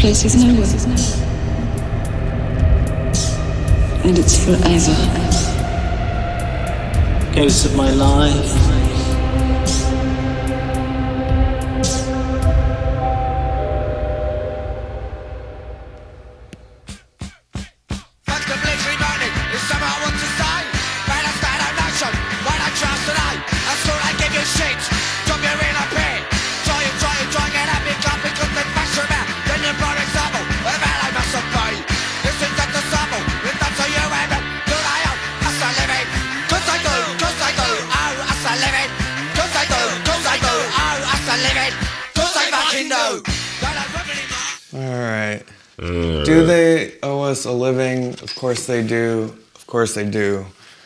place is nowhere. And it's forever. Ghosts of my life. Alright. Do they owe us a living? Of course they do. Of course they do.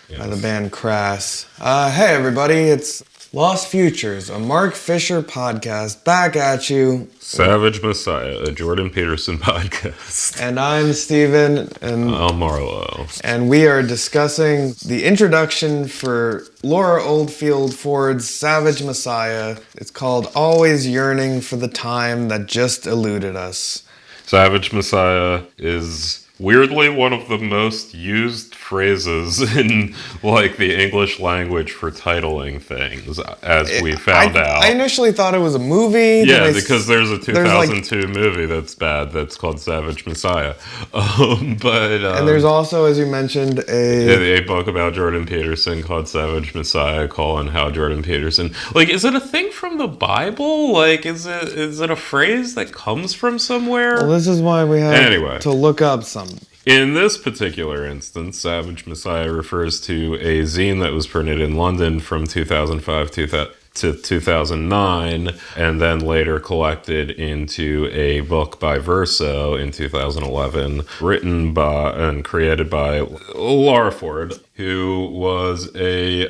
Yes. By the band Crass. Hey everybody, it's Lost Futures, a Mark Fisher podcast. Back at you. Savage Messiah, a Jordan Peterson podcast. And I'm Steven. And I'm Marlow. And we are discussing the introduction for Laura Oldfield Ford's Savage Messiah. It's called Always Yearning for the Time That Just Eluded Us. Savage Messiah is weirdly one of the most used phrases in like the English language for titling things, as we found out. I initially thought it was a movie. Yeah, because there's a 2002 movie that's bad that's called Savage Messiah. And there's also, as you mentioned, a book about Jordan Peterson called Savage Messiah, how Jordan Peterson... Like, is it a thing from the Bible? Like, is it a phrase that comes from somewhere? Well, this is why we have to look up some. In this particular instance, Savage Messiah refers to a zine that was printed in London from 2005 to 2009, and then later collected into a book by Verso in 2011, written by and created by Laura Ford, who was a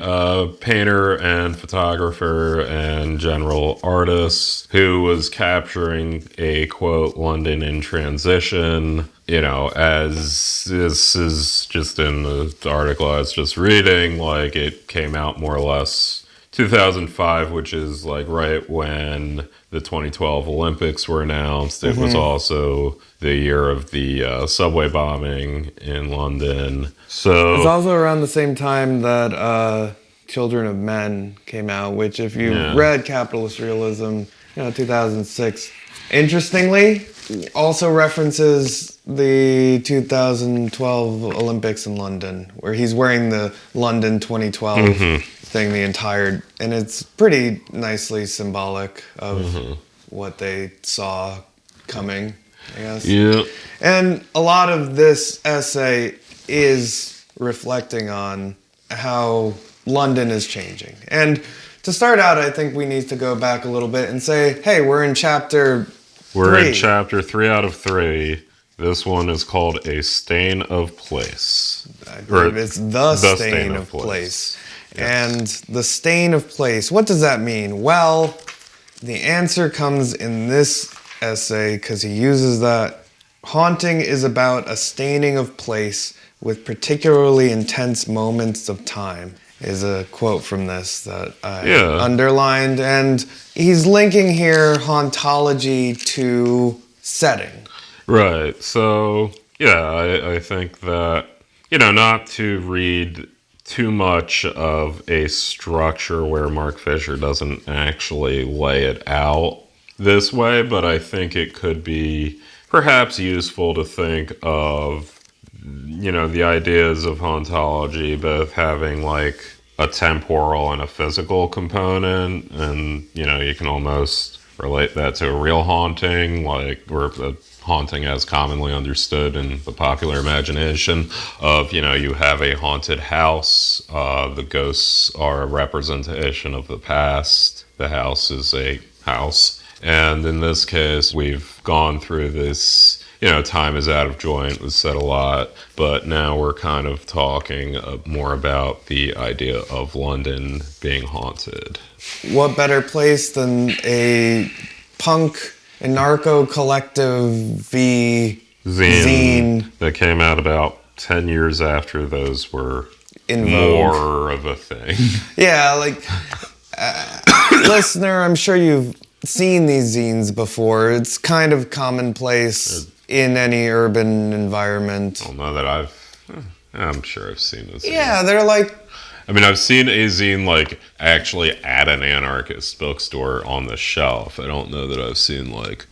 painter and photographer and general artist who was capturing a, quote, London in transition. You know, as this is just in the article I was just reading, like it came out more or less 2005, which is like right when the 2012 Olympics were announced. It was also the year of the subway bombing in London. So it's also around the same time that Children of Men came out, which if you read Capitalist Realism, 2006, interestingly, also references the 2012 Olympics in London, where he's wearing the London 2012 thing and it's pretty nicely symbolic of what they saw coming, I guess. Yeah. And a lot of this essay is reflecting on how London is changing. And to start out, I think we need to go back a little bit and say, hey, we're in chapter 3. In chapter 3 out of 3. This one is called A Stain of Place. I believe it's the stain of place. Yes. And the stain of place, what does that mean? Well, the answer comes in this essay because he uses that. Haunting is about a staining of place with particularly intense moments of time, is a quote from this that I underlined. And he's linking here hauntology to setting. Right. So, I think that, not to read too much of a structure where Mark Fisher doesn't actually lay it out this way, but I think it could be perhaps useful to think of, the ideas of hauntology both having like a temporal and a physical component, and, you can almost relate that to a real haunting, like, or the haunting as commonly understood in the popular imagination of, you have a haunted house, the ghosts are a representation of the past, the house is a house. And in this case, we've gone through this, time is out of joint, was said a lot, but now we're kind of talking more about the idea of London being haunted. What better place than a punk anarcho collective zine that came out about 10 years after those were in more of a thing. Yeah, like listener, I'm sure you've seen these zines before. It's kind of commonplace in any urban environment. I don't know that I'm sure I've seen this. Yeah, they're like... I mean, I've seen a zine, like, actually at an anarchist bookstore on the shelf. I don't know that I've seen, like,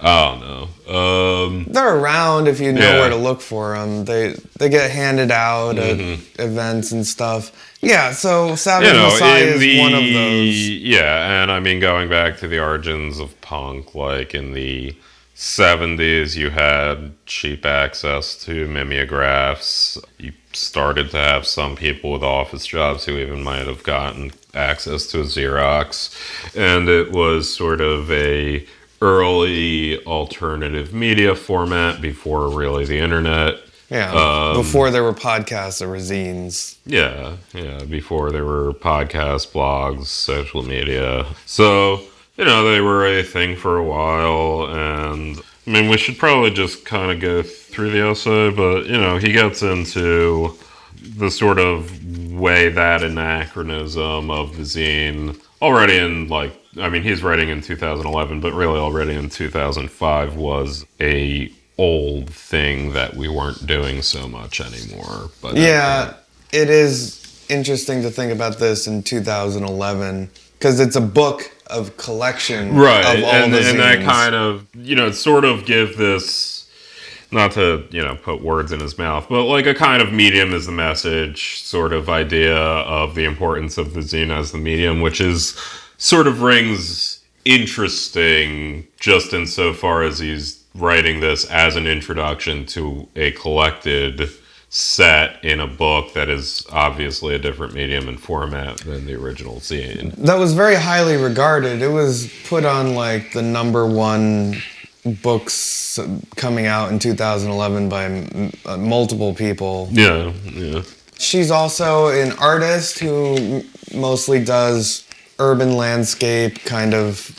I don't know. They're around if you know where to look for them. They get handed out at events and stuff. Yeah, so Savage Messiah is one of those. Yeah, and I mean, going back to the origins of punk, like in the 70s, you had cheap access to mimeographs. You started to have some people with office jobs who even might have gotten access to a Xerox. And it was sort of a early alternative media format before really the internet. Yeah, before there were podcasts, there were zines. Yeah, before there were podcasts, blogs, social media. So, they were a thing for a while, and I mean, we should probably just kind of go through the essay, but, he gets into the sort of way that anachronism of the zine already he's writing in 2011, but really already in 2005 was a old thing that we weren't doing so much anymore. But it is interesting to think about this in 2011 because it's a book of collection of all the zines. And that kind of, sort of give this, not to, put words in his mouth, but like a kind of medium as the message sort of idea of the importance of the zine as the medium, which is sort of rings interesting just insofar as he's writing this as an introduction to a collected set in a book that is obviously a different medium and format than the original zine. That was very highly regarded. It was put on like the #1 books coming out in 2011 by multiple people. Yeah. She's also an artist who mostly does urban landscape kind of.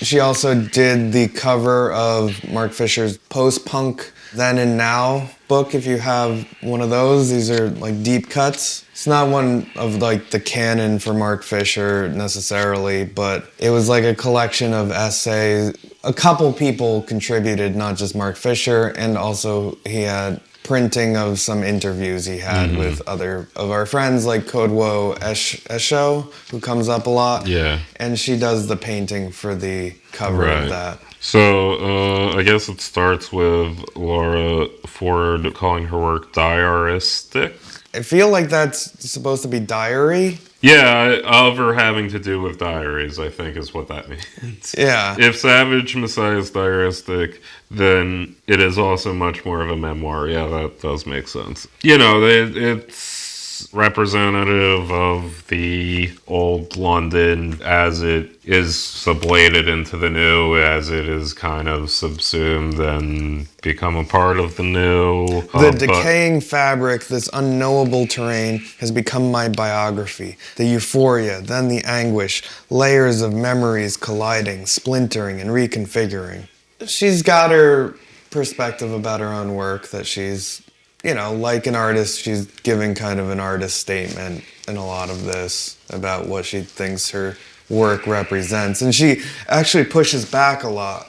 She also did the cover of Mark Fisher's Post-Punk Then and Now book. If you have one of those, these are like deep cuts. It's not one of like the canon for Mark Fisher necessarily, but it was like a collection of essays. A couple people contributed, not just Mark Fisher, and also he had printing of some interviews he had with other of our friends like Kodwo Esho, who comes up a lot. Yeah. And she does the painting for the cover of that. So, I guess it starts with Laura Ford calling her work diaristic. I feel like that's supposed to be diary. Yeah, of her having to do with diaries, I think is what that means. Yeah. If Savage Messiah is diaristic, then it is also much more of a memoir. Yeah, that does make sense. It's representative of the old London as it is sublated into the new, as it is kind of subsumed and become a part of the new. The decaying fabric, this unknowable terrain, has become my biography. The euphoria, then the anguish, layers of memories colliding, splintering, and reconfiguring. She's got her perspective about her own work that she's, like an artist, she's giving kind of an artist statement in a lot of this about what she thinks her work represents. And she actually pushes back a lot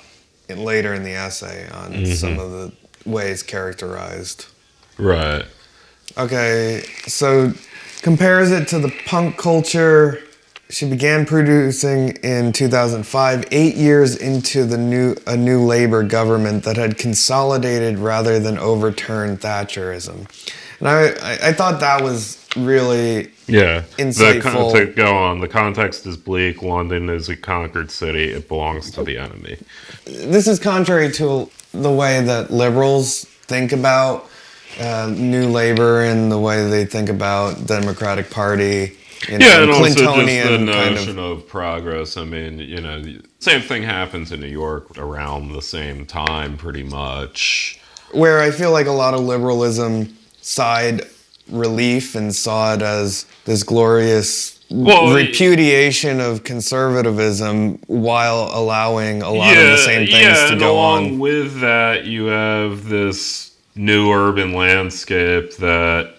later in the essay on some of the ways characterized. Right. Okay, so compares it to the punk culture. She began producing in 2005, 8 years into a new Labour government that had consolidated rather than overturned Thatcherism. And I thought that was really insightful. To go on, the context is bleak. London is a conquered city. It belongs to the enemy. This is contrary to the way that liberals think about New Labour and the way they think about Democratic Party. And also just the notion of progress. I mean, the same thing happens in New York around the same time, pretty much. Where I feel like a lot of liberalism sighed relief and saw it as this glorious repudiation of conservatism while allowing a lot of the same things to go on. Along with that, you have this new urban landscape that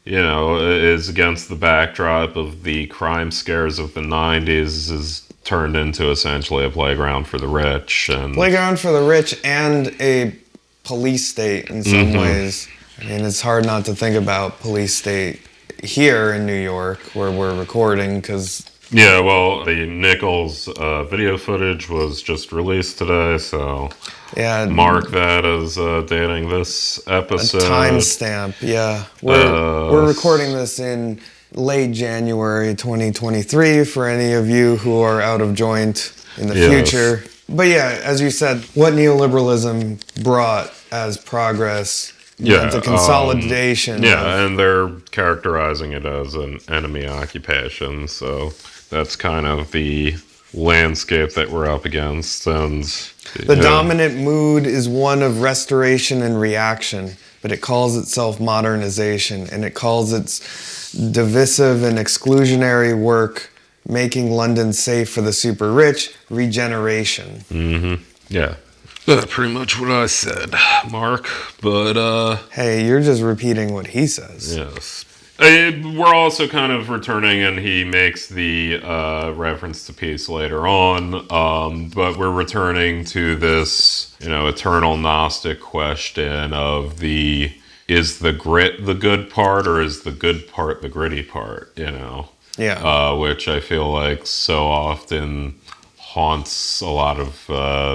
is against the backdrop of the crime scares of the 90s, is turned into essentially a playground for the rich. And playground for the rich and a police state in some ways. I mean, it's hard not to think about police state here in New York where we're recording because... Yeah, well, the Nichols video footage was just released today, so mark that as dating this episode. A timestamp, yeah. We're recording this in late January 2023 for any of you who are out of joint in the future. But yeah, as you said, what neoliberalism brought as progress, the consolidation. And they're characterizing it as an enemy occupation, so that's kind of the landscape that we're up against. And the dominant mood is one of restoration and reaction, but it calls itself modernization, and it calls its divisive and exclusionary work, making London safe for the super rich, regeneration. Yeah. That's pretty much what I said, Mark. But, hey, you're just repeating what he says. Yes. We're also kind of returning, and he makes the reference to peace later on, but we're returning to this, eternal Gnostic question of is the grit the good part, or is the good part the gritty part, Yeah. Which I feel like so often haunts a lot of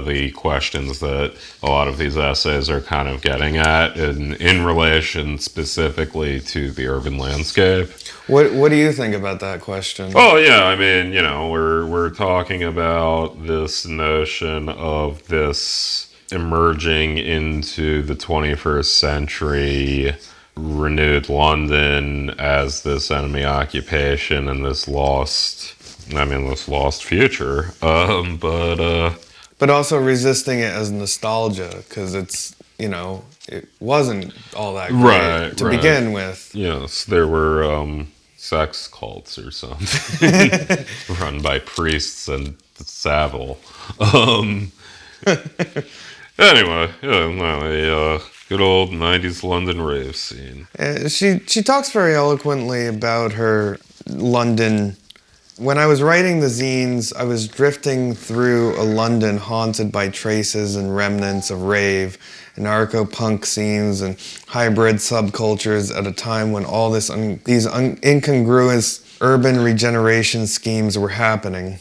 the questions that a lot of these essays are kind of getting at in relation specifically to the urban landscape. What do you think about that question? Oh yeah, I mean, we're talking about this notion of this emerging into the 21st century renewed London as this enemy occupation and this lost future, but also resisting it as nostalgia, because it's, it wasn't all that great to begin with. Yes, there were sex cults or something run by priests and Savile. Anyway, good old 90s London rave scene. She talks very eloquently about her London. When I was writing the zines, I was drifting through a London haunted by traces and remnants of rave, anarcho-punk scenes, and hybrid subcultures at a time when all these incongruous urban regeneration schemes were happening.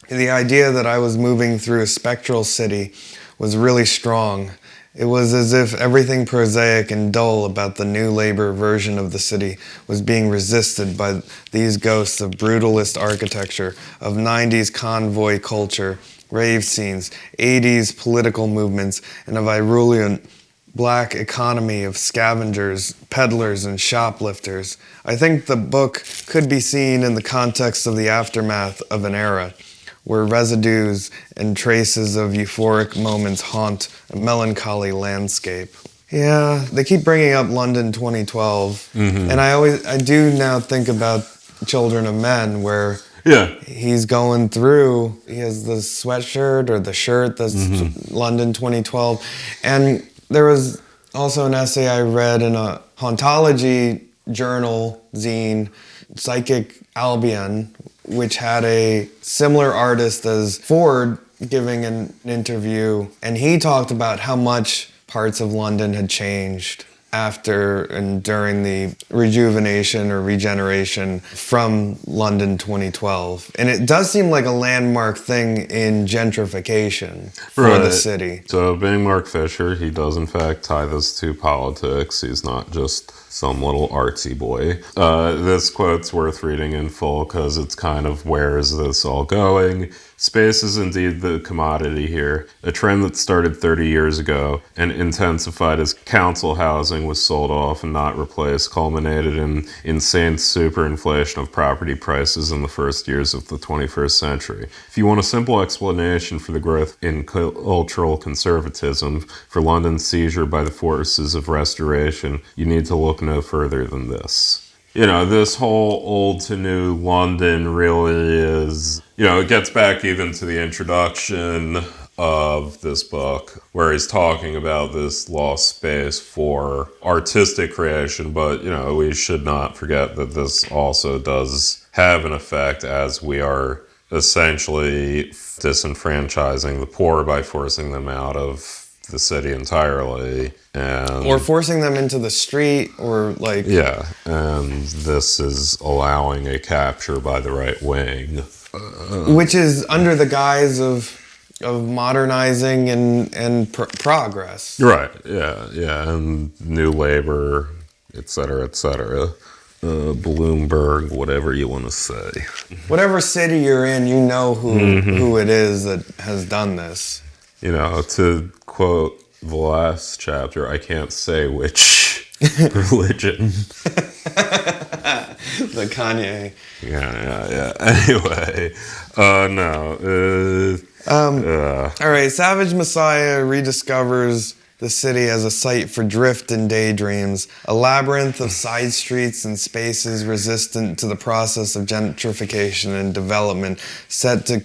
The idea that I was moving through a spectral city was really strong. It was as if everything prosaic and dull about the new labor version of the city was being resisted by these ghosts of brutalist architecture, of 90s convoy culture, rave scenes, 80s political movements, and of virulent black economy of scavengers, peddlers, and shoplifters. I think the book could be seen in the context of the aftermath of an era, where residues and traces of euphoric moments haunt a melancholy landscape. Yeah, they keep bringing up London 2012, and I do now think about Children of Men, where he's going through, he has the sweatshirt or the shirt that's London 2012, and there was also an essay I read in a hauntology journal, zine, Psychic Albion, which had a similar artist as Ford giving an interview, and he talked about how much parts of London had changed after and during the rejuvenation or regeneration from London 2012. And it does seem like a landmark thing in gentrification for the city. So being Mark Fisher, he does in fact tie this to politics. He's not just some little artsy boy. This quote's worth reading in full because it's kind of, where is this all going? Space is indeed the commodity here, a trend that started 30 years ago and intensified as council housing was sold off and not replaced, culminated in insane superinflation of property prices in the first years of the 21st century. If you want a simple explanation for the growth in cultural conservatism, for London's seizure by the forces of restoration, you need to look no further than this. This whole old to new London really is, it gets back even to the introduction of this book, where he's talking about this lost space for artistic creation. But, we should not forget that this also does have an effect as we are essentially disenfranchising the poor by forcing them out of the city entirely, and or forcing them into the street, or like and this is allowing a capture by the right wing, which is under the guise of modernizing and progress, right? And new labor, etc., etc. Bloomberg, whatever you want to say. Whatever city you're in, you know who it is that has done this. To quote the last chapter, I can't say which religion. The Kanye. Yeah. Anyway, no. All right, Savage Messiah rediscovers the city as a site for drift and daydreams, a labyrinth of side streets and spaces resistant to the process of gentrification and development, set to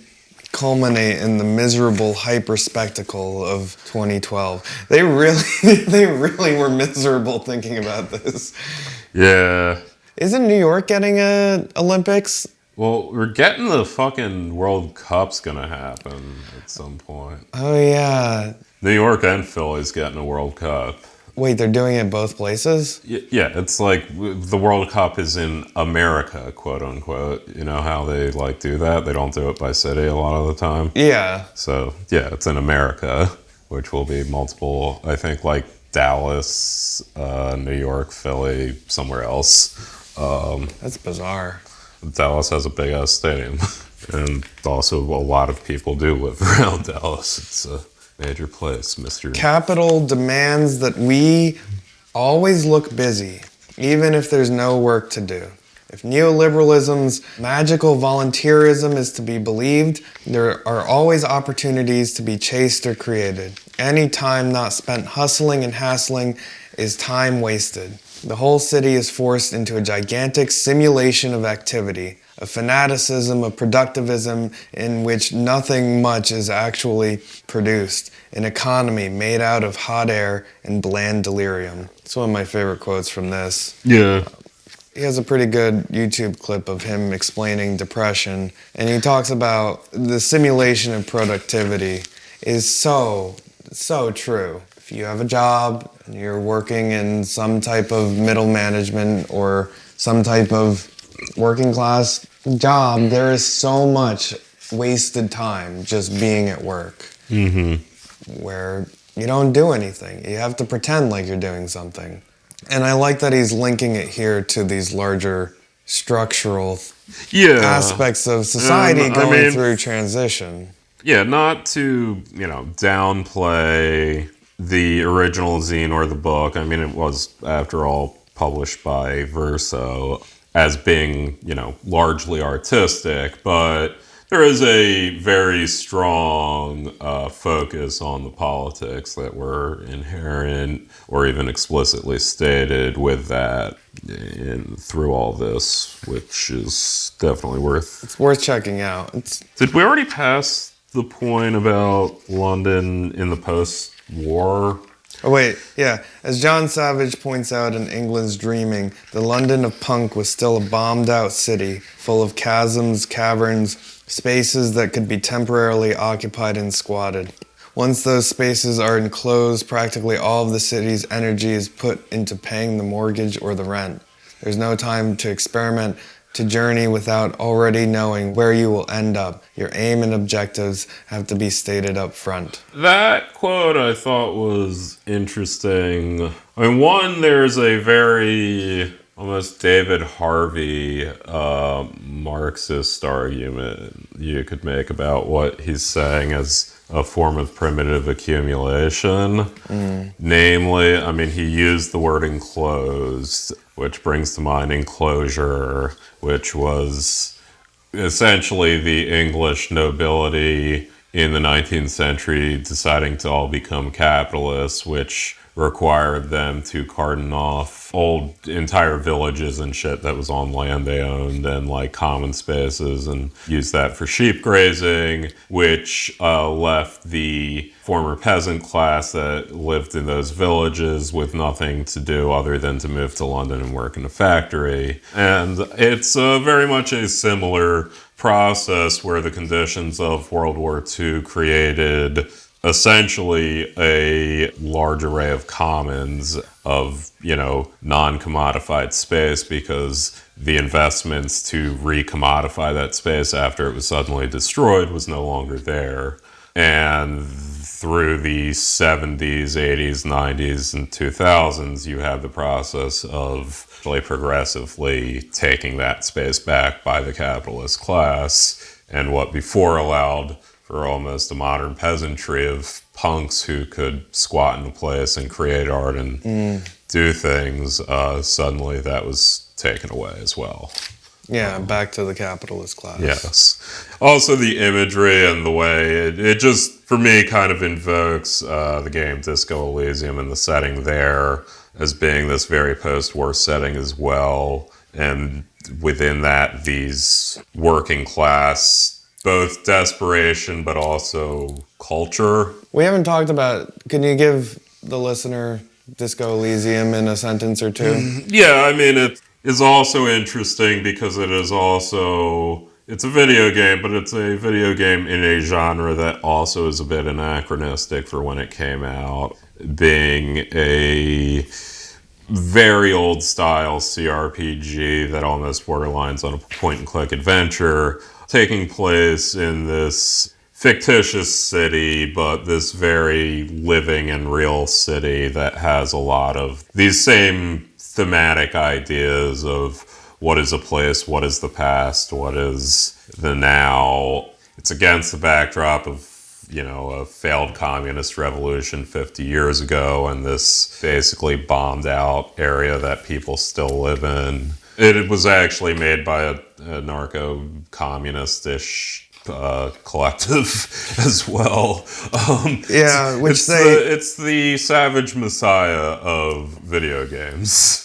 culminate in the miserable hyper spectacle of 2012. They really were miserable thinking about this. Yeah. Isn't New York getting a Olympics? Well, we're getting the fucking World Cup's gonna happen at some point. Oh yeah. New York and Philly's getting a World Cup. Wait, they're doing it both places? Yeah, it's like the World Cup is in America, quote unquote. You know how they like do that? They don't do it by city a lot of the time. Yeah. So, yeah, it's in America, which will be multiple, I think, like Dallas, New York, Philly, somewhere else. That's bizarre. Dallas has a big-ass stadium. And also a lot of people do live around Dallas. It's a major place, Mr. Capital demands that we always look busy, even if there's no work to do. If neoliberalism's magical volunteerism is to be believed, there are always opportunities to be chased or created. Any time not spent hustling and hassling is time wasted. The whole city is forced into a gigantic simulation of activity, a fanaticism of productivism in which nothing much is actually produced, an economy made out of hot air and bland delirium. It's one of my favorite quotes from this. Yeah. He has a pretty good YouTube clip of him explaining depression, and he talks about the simulation of productivity is so true. If you have a job and you're working in some type of middle management or some type of working class job, there is so much wasted time just being at work. Where you don't do anything. You have to pretend like you're doing something. And I like that he's linking it here to these larger structural aspects of society going through transition. Yeah, not to, downplay the original zine or the book. I mean, it was, after all, published by Verso as being, largely artistic, but there is a very strong focus on the politics that were inherent or even explicitly stated with that through all this, which is definitely It's worth checking out. Did we already pass the point about London in the post-war? Oh wait, yeah. As John Savage points out in England's Dreaming, the London of punk was still a bombed-out city, full of chasms, caverns, spaces that could be temporarily occupied and squatted. Once those spaces are enclosed, practically all of the city's energy is put into paying the mortgage or the rent. There's no time to experiment, to journey without already knowing where you will end up. Your aim and objectives have to be stated up front. That quote I thought was interesting. I mean, one, there's a very almost David Harvey Marxist argument you could make about what he's saying as a form of primitive accumulation. Namely, I mean, he used the word enclosed, which brings to mind enclosure, which was essentially the English nobility in the 19th century deciding to all become capitalists, which required them to cordon off old entire villages and shit that was on land they owned and like common spaces and use that for sheep grazing, which left the former peasant class that lived in those villages with nothing to do other than to move to London and work in a factory. And it's very much a similar process where the conditions of World War II created essentially a large array of commons of, non-commodified space, because the investments to re-commodify that space after it was suddenly destroyed was no longer there. And through the 70s, 80s, 90s, and 2000s, you have the process of really progressively taking that space back by the capitalist class, and what before allowed for almost a modern peasantry of punks who could squat in a place and create art and do things, suddenly that was taken away as well. Yeah, back to the capitalist class. Yes. Also the imagery and the way it just, for me, kind of invokes the game Disco Elysium and the setting there as being this very post-war setting as well. And within that, these working class, both desperation but also culture. We haven't talked about, can you give the listener Disco Elysium in a sentence or two? Yeah, I mean, it is also interesting because it is also, it's a video game, but it's a video game in a genre that also is a bit anachronistic for when it came out, being a very old style CRPG that almost borderlines on a point-and-click adventure, taking place in this fictitious city, but this very living and real city that has a lot of these same thematic ideas of what is a place, what is the past, what is the now. It's against the backdrop of, a failed communist revolution 50 years ago and this basically bombed out area that people still live in. It was actually made by a narco-communist-ish collective as well. It's the Savage Messiah of video games.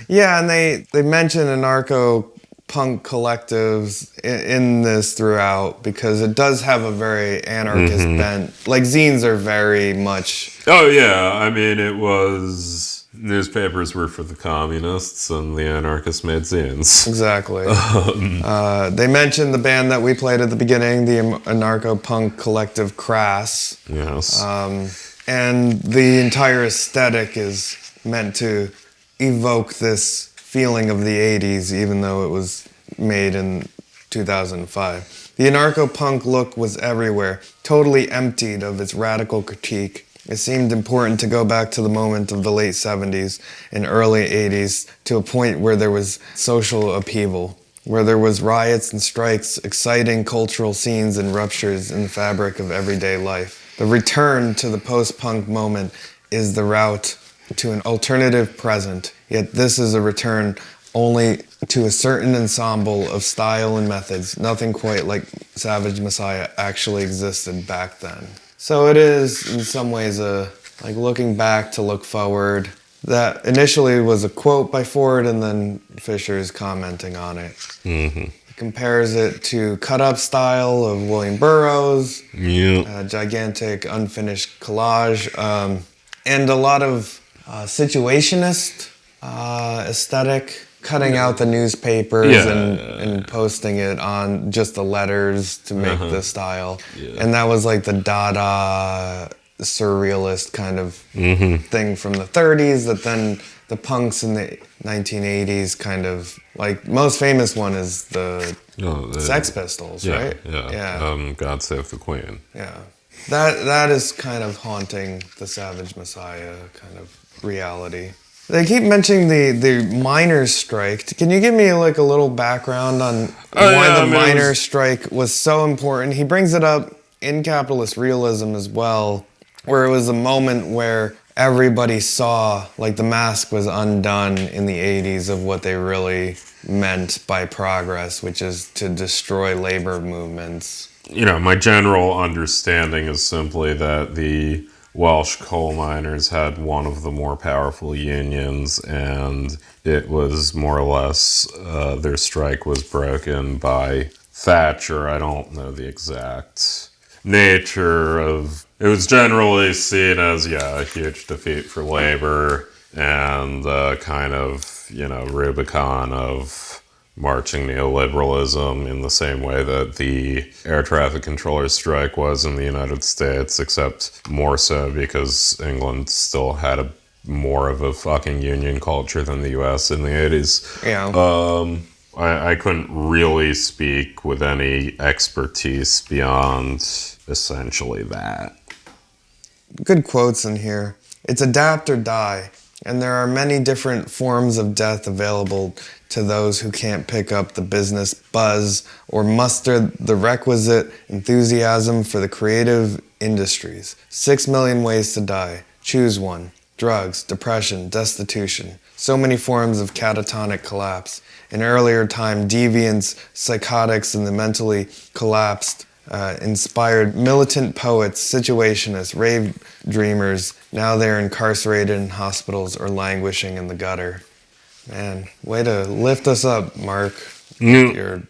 Yeah, and they mention anarcho-punk collectives in this throughout because it does have a very anarchist bent. Like, zines are very much... Oh, yeah. I mean, it was... Newspapers were for the communists, and the anarchists made zines. Exactly. They mentioned the band that we played at the beginning, the anarcho-punk collective Crass. Yes. And the entire aesthetic is meant to evoke this feeling of the 80s, even though it was made in 2005. The anarcho-punk look was everywhere, totally emptied of its radical critique. It seemed important to go back to the moment of the late 70s and early 80s to a point where there was social upheaval, where there was riots and strikes, exciting cultural scenes and ruptures in the fabric of everyday life. The return to the post-punk moment is the route to an alternative present, yet this is a return only to a certain ensemble of style and methods. Nothing quite like Savage Messiah actually existed back then. So it is, in some ways, like looking back to look forward. That initially was a quote by Ford, and then Fisher's commenting on it. He compares it to cut-up style of William Burroughs, a gigantic unfinished collage, and a lot of situationist aesthetic, cutting out the newspapers and posting it on just the letters to make the style. Yeah. And that was like the Dada surrealist kind of thing from the 30s that then the punks in the 1980s kind of, like, most famous one is the Sex Pistols, right? Yeah. God Save the Queen. Yeah. That is kind of haunting the Savage Messiah kind of reality. They keep mentioning the miners' strike. Can you give me like a little background on why the miners' strike was so important? He brings it up in Capitalist Realism as well, where it was a moment where everybody saw, like, the mask was undone in the 80s of what they really meant by progress, which is to destroy labor movements. My general understanding is simply that the Welsh coal miners had one of the more powerful unions, and it was more or less their strike was broken by Thatcher. I don't know the exact nature of it. Was generally seen as a huge defeat for labor and kind of Rubicon of marching neoliberalism in the same way that the air traffic controllers strike was in the United States, except more so because England still had more of a fucking union culture than the US in the 80s. Yeah. I couldn't really speak with any expertise beyond essentially that. Good quotes in here. It's adapt or die, and there are many different forms of death available to those who can't pick up the business buzz or muster the requisite enthusiasm for the creative industries. 6 million ways to die. Choose one. Drugs, depression, destitution. So many forms of catatonic collapse. In earlier time, deviants, psychotics, and the mentally collapsed inspired militant poets, situationists, rave dreamers. Now they're incarcerated in hospitals or languishing in the gutter. Man, way to lift us up, Mark. Your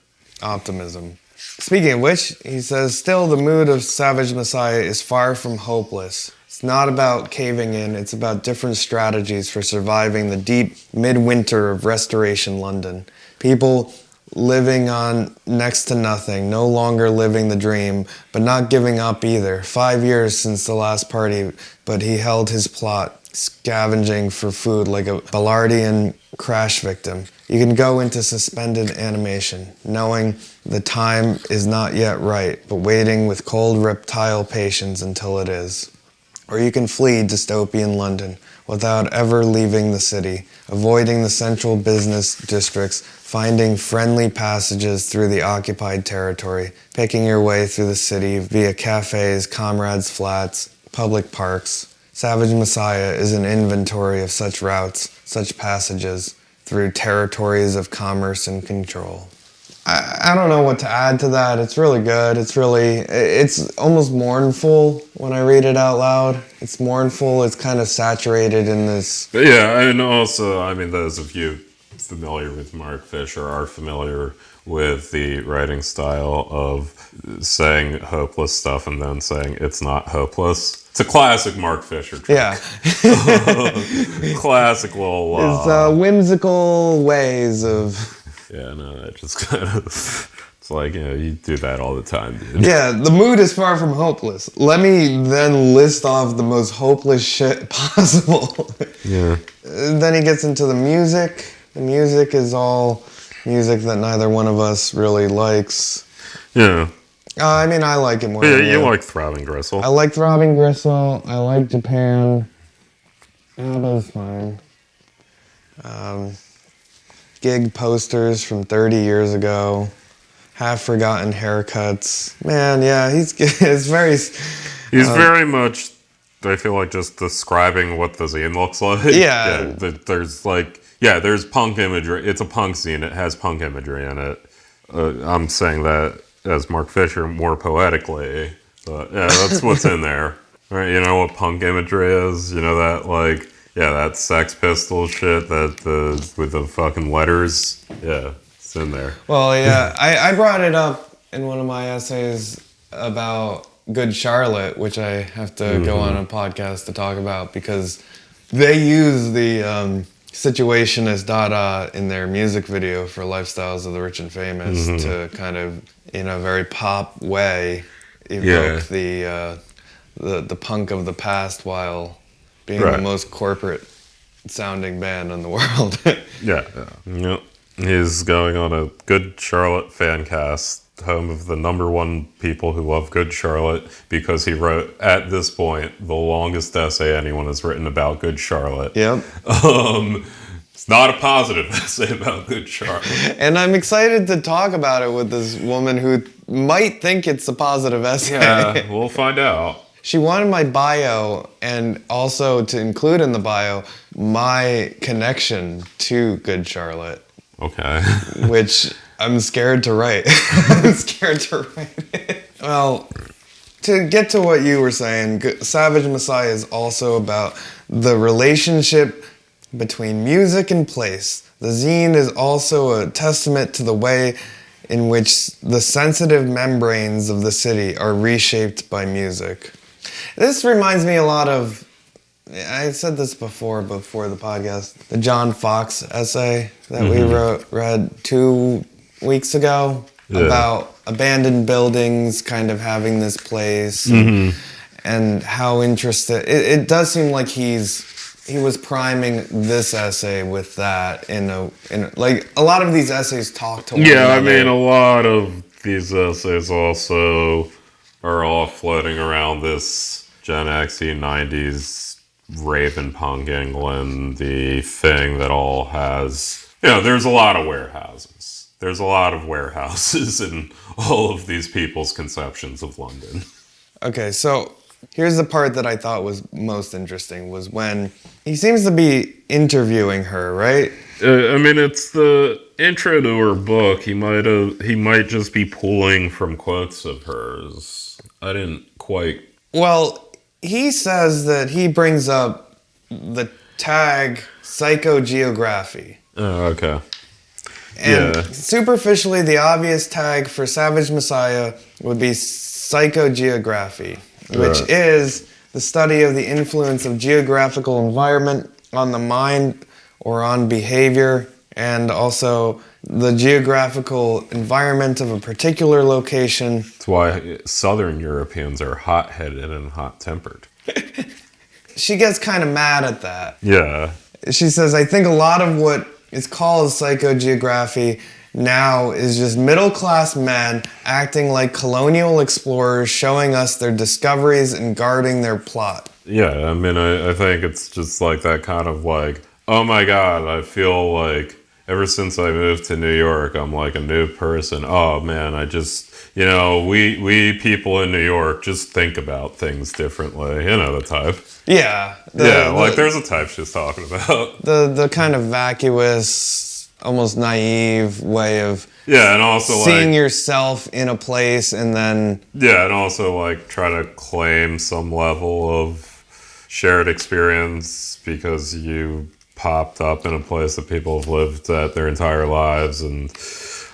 optimism. Speaking of which, he says, still the mood of Savage Messiah is far from hopeless. It's not about caving in, it's about different strategies for surviving the deep midwinter of Restoration London. People living on next to nothing, no longer living the dream, but not giving up either. 5 years since the last party, but he held his plot, scavenging for food like a Ballardian crash victim. You can go into suspended animation, knowing the time is not yet right, but waiting with cold reptile patience until it is. Or you can flee dystopian London without ever leaving the city, avoiding the central business districts, finding friendly passages through the occupied territory, picking your way through the city via cafes, comrades' flats, public parks. Savage Messiah is an inventory of such routes, such passages, through territories of commerce and control. I don't know what to add to that. It's really good. It's almost mournful when I read it out loud. It's mournful. It's kind of saturated in this. But yeah, and also, I mean, those of you familiar with Mark Fisher are familiar with the writing style of saying hopeless stuff and then saying it's not hopeless. It's a classic Mark Fisher trick. Yeah. Classic little... It's whimsical ways of... Yeah, no, it just kind of... It's like, you do that all the time, dude. Yeah, the mood is far from hopeless. Let me then list off the most hopeless shit possible. Yeah. Then he gets into the music. The music is all music that neither one of us really likes. Yeah. I mean, I like it more Yeah, than you like Throbbing Gristle. I like Throbbing Gristle. I like Japan. ABBA's fine. Gig posters from 30 years ago. Half-forgotten haircuts. Man, yeah, it's very... He's very much, I feel like, just describing what the zine looks like. Yeah. There's punk imagery. It's a punk zine. It has punk imagery in it. I'm saying that as Mark Fisher more poetically. But yeah, that's what's in there. Right? You know what punk imagery is? You know that, that Sex Pistols shit with the fucking letters? Yeah, it's in there. Well, yeah, I brought it up in one of my essays about Good Charlotte, which I have to go on a podcast to talk about because they use the situationist Dada in their music video for Lifestyles of the Rich and Famous to kind of, in a very pop way, evoke the punk of the past while being the most corporate sounding band in the world. Yep. He's going on a Good Charlotte fan cast, home of the #1 people who love Good Charlotte, because he wrote, at this point, the longest essay anyone has written about Good Charlotte. Yep. It's not a positive essay about Good Charlotte. And I'm excited to talk about it with this woman who might think it's a positive essay. Yeah, we'll find out. She wanted my bio and also to include in the bio my connection to Good Charlotte. Okay. Which I'm scared to write. I'm scared to write it. Well, to get to what you were saying, Savage Messiah is also about the relationship between music and place. The zine is also a testament to the way in which the sensitive membranes of the city are reshaped by music. This reminds me a lot of, I said this before the podcast, the John Fox essay that we read 2 weeks ago about abandoned buildings kind of having this place and how interested. It does seem like he was priming this essay with that in like a lot of these essays talk to one another. I mean, a lot of these essays also are all floating around this Gen X-y 90s raven punk England, the thing that all has, there's a lot of warehouses. There's a lot of warehouses in all of these people's conceptions of London. Okay, so here's the part that I thought was most interesting, was when he seems to be interviewing her, right? I mean, it's the intro to her book. He might just be pulling from quotes of hers. I didn't quite... Well, he says that he brings up the tag psychogeography. Oh, okay. And superficially, the obvious tag for Savage Messiah would be psychogeography, which is the study of the influence of geographical environment on the mind or on behavior, and also the geographical environment of a particular location. That's why Southern Europeans are hot-headed and hot-tempered. She gets kind of mad at that. Yeah. She says, I think a lot of what is called psychogeography now is just middle-class men acting like colonial explorers, showing us their discoveries and guarding their plot. Yeah, I mean, I think it's just like that kind of like, oh my God, I feel like ever since I moved to New York, I'm like a new person. Oh man, I just, we people in New York just think about things differently. You know the type. Yeah. There's a type she's talking about. The kind of vacuous, almost naive way of and also seeing yourself in a place and then... Yeah, and also like try to claim some level of shared experience because you popped up in a place that people have lived at their entire lives, and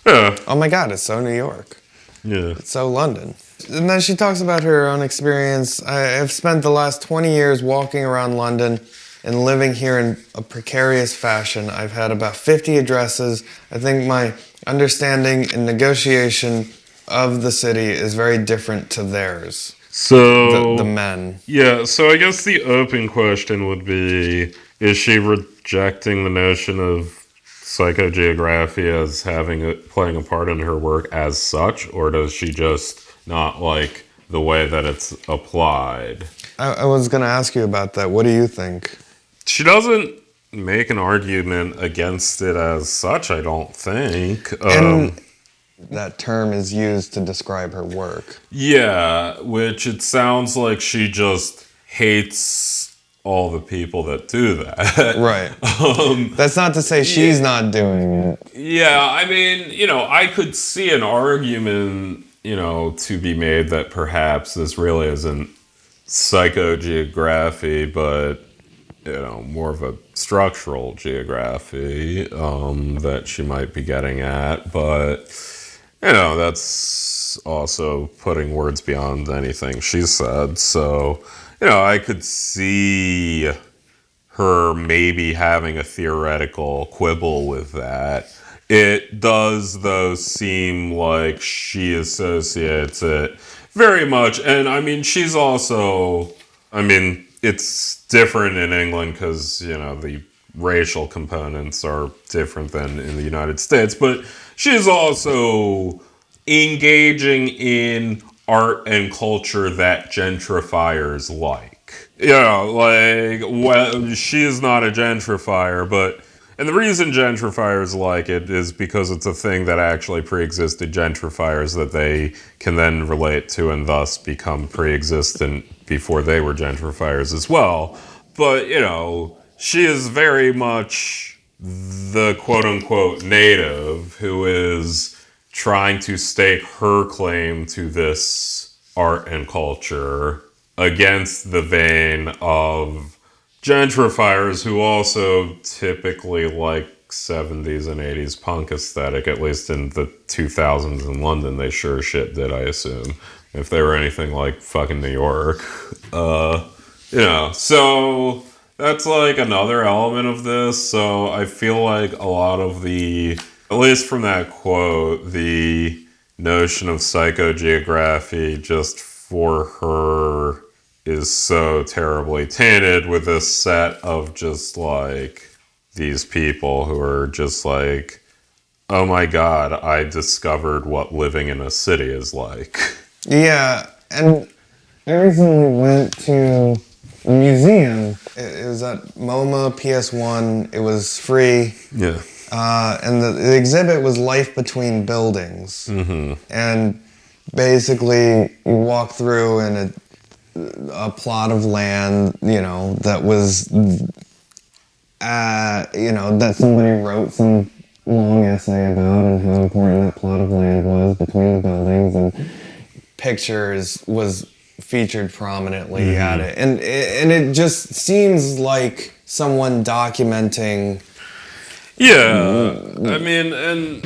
oh my God, it's so New York. Yeah. It's so London. And then she talks about her own experience. I've spent the last 20 years walking around London and living here in a precarious fashion. I've had about 50 addresses. I think my understanding and negotiation of the city is very different to theirs. So the men. Yeah, so I guess the open question would be, is she rejecting the notion of psychogeography as playing a part in her work as such, or does she just not like the way that it's applied? I was going to ask you about that. What do you think? She doesn't make an argument against it as such, I don't think. And that term is used to describe her work. Yeah, which it sounds like she just hates all the people that do that. Right. That's not to say she's not doing it. Yeah, I mean, I could see an argument, to be made that perhaps this really isn't psychogeography, but, more of a structural geography that she might be getting at. But, that's also putting words beyond anything she said. So, I could see her maybe having a theoretical quibble with that. It does, though, seem like she associates it very much. And, I mean, she's also... I mean, it's different in England because, the racial components are different than in the United States. But she's also engaging in art and culture that gentrifiers like. She is not a gentrifier, but... And the reason gentrifiers like it is because it's a thing that actually pre-existed gentrifiers that they can then relate to and thus become pre-existent before they were gentrifiers as well. But, she is very much the quote-unquote native who is trying to stake her claim to this art and culture against the vein of gentrifiers who also typically like 70s and 80s punk aesthetic, at least in the 2000s in London. They sure shit did, I assume, if they were anything like fucking New York. So that's like another element of this. So I feel like a lot of the, at least from that quote, the notion of psychogeography just for her is so terribly tainted with this set of just like these people who are just like, oh my god, I discovered what living in a city is like. Yeah, and I recently went to a museum. It was at MoMA PS1. It was free. Yeah. And the exhibit was Life Between Buildings. Mm-hmm. And basically, you walk through and a plot of land, that was, that somebody wrote some long essay about and how important that plot of land was between the buildings, and pictures was featured prominently at it. And it just seems like someone documenting. Yeah, I mean, and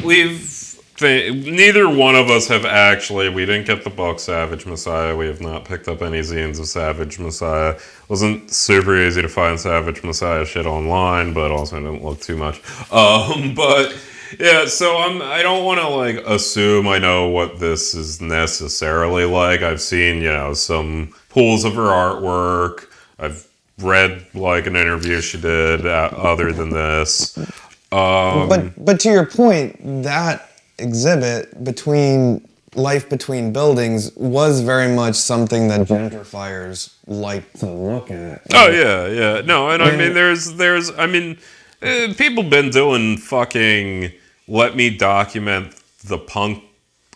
neither one of us have actually, we didn't get the book Savage Messiah, we have not picked up any zines of Savage Messiah. It wasn't super easy to find Savage Messiah shit online, but also I didn't look too much. But yeah, so I don't want to like assume I know what this is necessarily like. I've seen, some pools of her artwork. I've read like an interview she did other than this. But to your point, that exhibit between Life Between Buildings was very much something that gentrifiers like to look at. Oh yeah. No, and I mean people been doing fucking let me document the punk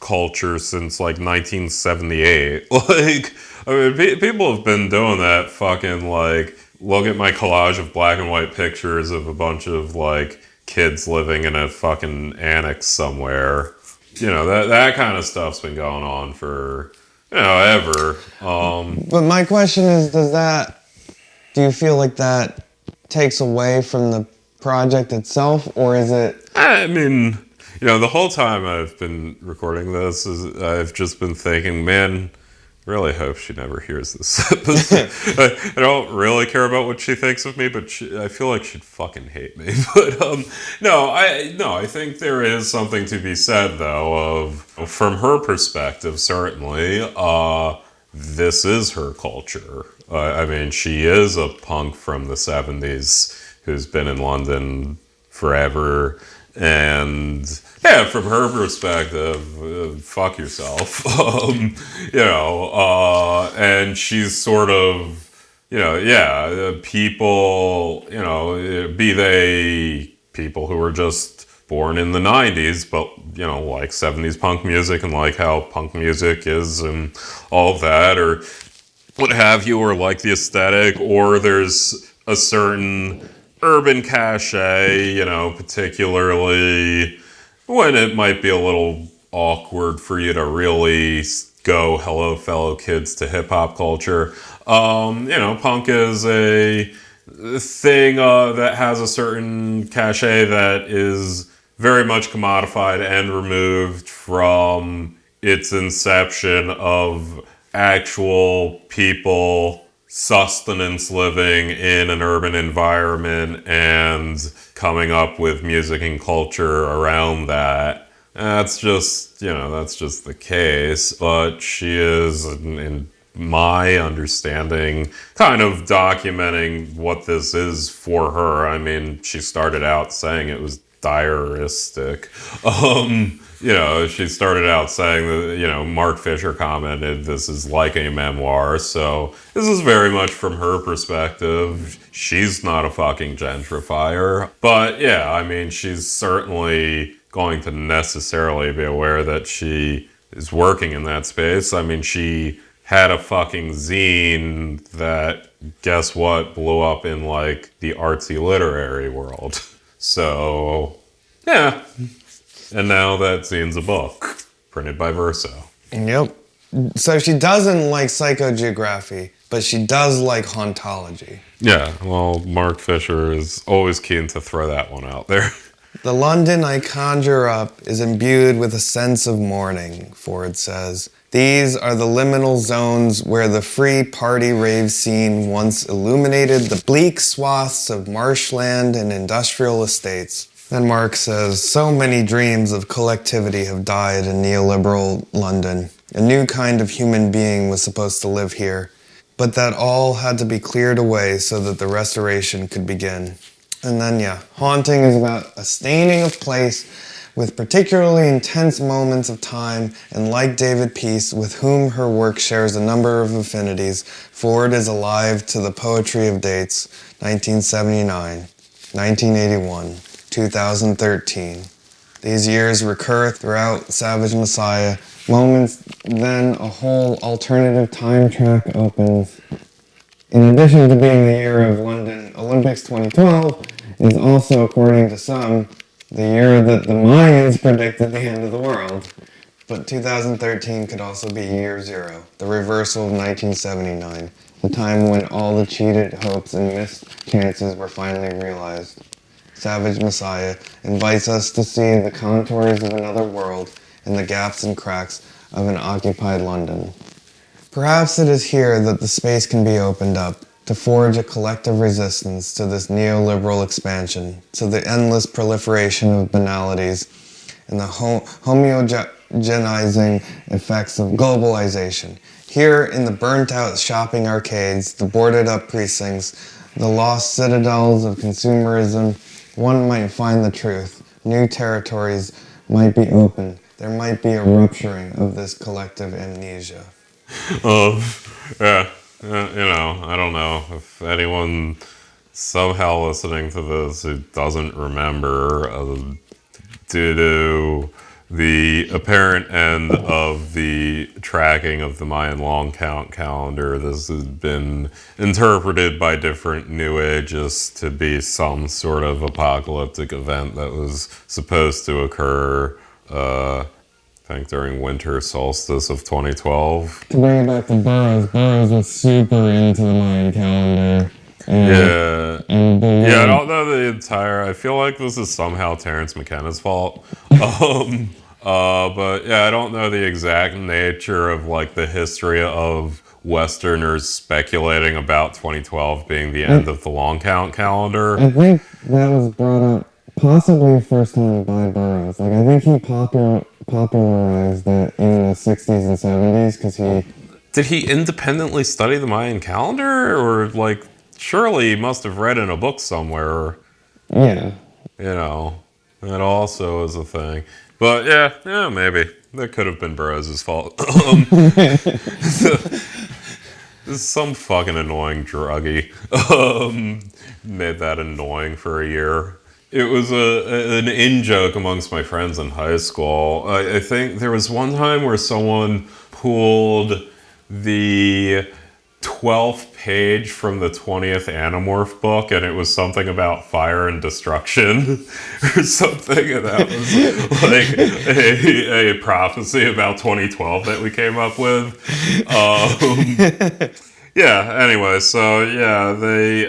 culture since like 1978. Like, I mean, people have been doing that fucking like, look at my collage of black and white pictures of a bunch of like kids living in a fucking annex somewhere. That kind of stuff's been going on for, ever. But my question is, do you feel like that takes away from the project itself, or is it? I mean, the whole time I've been recording this, I've just been thinking, man, really hope she never hears this episode. I don't really care about what she thinks of me, but I feel like she'd fucking hate me. But I think there is something to be said, though, of from her perspective, certainly, this is her culture. I mean, she is a punk from the 70s who's been in London forever. And yeah, from her perspective, fuck yourself. And she's sort of, people, be they people who were just born in the 90s, but, like 70s punk music and like how punk music is and all of that, or what have you, or like the aesthetic, or there's a certain urban cachet, particularly when it might be a little awkward for you to really go hello fellow kids to hip hop culture. Punk is a thing that has a certain cachet that is very much commodified and removed from its inception of actual people sustenance living in an urban environment and coming up with music and culture around that. That's just the case. But she is, in my understanding, kind of documenting what this is for her. I mean, she started out saying it was diaristic. She started out saying that, Mark Fisher commented this is like a memoir. So this is very much from her perspective. She's not a fucking gentrifier. But yeah, I mean, she's certainly going to necessarily be aware that she is working in that space. I mean, she had a fucking zine that, guess what, blew up in like the artsy literary world. So, yeah. And now that zine's a book, printed by Verso. Yep. So she doesn't like psychogeography, but she does like hauntology. Yeah, well, Mark Fisher is always keen to throw that one out there. The London I conjure up is imbued with a sense of mourning, Ford says. These are the liminal zones where the free party rave scene once illuminated the bleak swaths of marshland and industrial estates. Then Mark says, so many dreams of collectivity have died in neoliberal London. A new kind of human being was supposed to live here, but that all had to be cleared away so that the restoration could begin. And then, haunting is about a staining of place with particularly intense moments of time, and like David Peace, with whom her work shares a number of affinities, Ford is alive to the poetry of dates, 1979, 1981, 2013. These years recur throughout Savage Messiah. Moments, then a whole alternative time track opens. In addition to being the year of London Olympics 2012, is also, according to some, the year that the Mayans predicted the end of the world. But 2013 could also be year zero, the reversal of 1979, the time when all the cheated hopes and missed chances were finally realized. Savage Messiah invites us to see the contours of another world and the gaps and cracks of an occupied London. Perhaps it is here that the space can be opened up to forge a collective resistance to this neoliberal expansion, to the endless proliferation of banalities and the homogenizing effects of globalization. Here in the burnt-out shopping arcades, the boarded-up precincts, the lost citadels of consumerism, one might find the truth. New territories might be opened. There might be a rupturing of this collective amnesia. Yeah. I don't know if anyone somehow listening to this who doesn't remember due to the apparent end of the tracking of the Mayan long count calendar. This has been interpreted by different New Ages to be some sort of apocalyptic event that was supposed to occur I think during winter solstice of 2012. To bring it back to Burroughs was super into the Mayan calendar. Yeah, I don't know the entire. I feel like this is somehow Terrence McKenna's fault. But yeah, I don't know the exact nature of like the history of Westerners speculating about 2012 being the end of the long count calendar. I think that was brought up possibly first time by Burroughs. Like, I think he popularized that in the 60s and 70s because he... Did he independently study the Mayan calendar? Or, like, surely he must have read in a book somewhere. Yeah. That also is a thing. But, yeah, maybe. That could have been Burroughs' fault. This is some fucking annoying druggie. Made that annoying for a year. It was an in-joke amongst my friends in high school. I think there was one time where someone pulled the 12th page from the 20th Animorph book, and it was something about fire and destruction or something, and that was like a prophecy about 2012 that we came up with. Yeah, anyway, so yeah,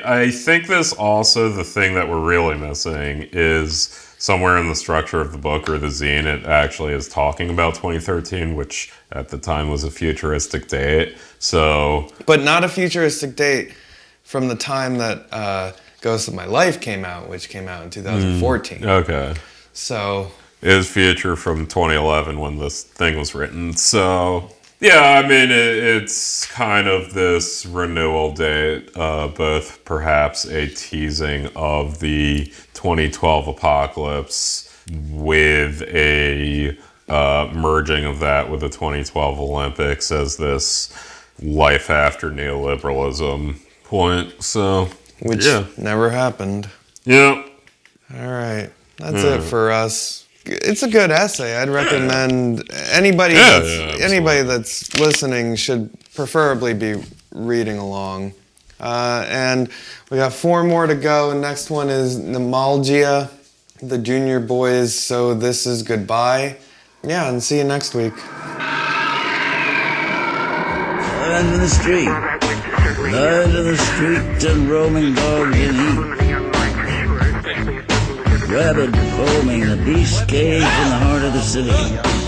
I think this also, the thing that we're really missing is somewhere in the structure of the book or the zine, it actually is talking about 2013, which at the time was a futuristic date, so... But not a futuristic date from the time that Ghost of My Life came out, which came out in 2014. Okay. So... It is future from 2011 when this thing was written, so... Yeah, I mean, it's kind of this renewal date, both perhaps a teasing of the 2012 apocalypse with a merging of that with the 2012 Olympics as this life after neoliberalism point, so... Which never happened. Yep. All right, that's it for us. It's a good essay. I'd recommend anybody that's listening should preferably be reading along. And we got 4 more to go. Next one is Nemalgia, the Junior Boys, So This Is Goodbye. Yeah, and see you next week. and in the street. Light in the street and roaming dogs in heat. Rabid foaming, the beast cage in the heart of the city.